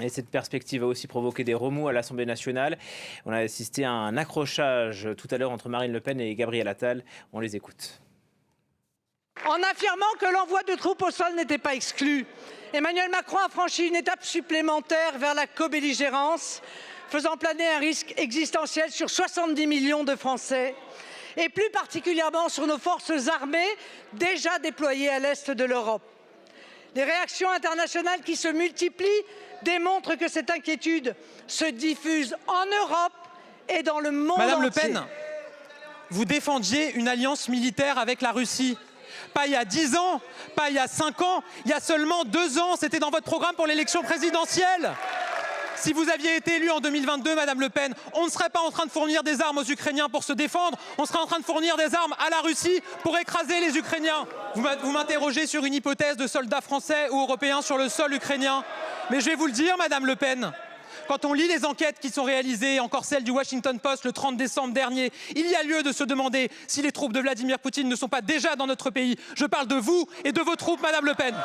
Et cette perspective a aussi provoqué des remous à l'Assemblée nationale. On a assisté à un accrochage tout à l'heure entre Marine Le Pen et Gabriel Attal. On les écoute. En affirmant que l'envoi de troupes au sol n'était pas exclu, Emmanuel Macron a franchi une étape supplémentaire vers la cobelligérance, faisant planer un risque existentiel sur 70 millions de Français, et plus particulièrement sur nos forces armées déjà déployées à l'est de l'Europe. Les réactions internationales qui se multiplient démontrent que cette inquiétude se diffuse en Europe et dans le monde entier. Madame Le Pen, vous défendiez une alliance militaire avec la Russie. Pas il y a 10 ans, pas il y a 5 ans, il y a seulement 2 ans. C'était dans votre programme pour l'élection présidentielle. Si vous aviez été élue en 2022, Madame Le Pen, on ne serait pas en train de fournir des armes aux Ukrainiens pour se défendre, on serait en train de fournir des armes à la Russie pour écraser les Ukrainiens. Vous m'interrogez sur une hypothèse de soldats français ou européens sur le sol ukrainien. Mais je vais vous le dire, Madame Le Pen, quand on lit les enquêtes qui sont réalisées, encore celle du Washington Post le 30 décembre dernier, il y a lieu de se demander si les troupes de Vladimir Poutine ne sont pas déjà dans notre pays. Je parle de vous et de vos troupes, Madame Le Pen.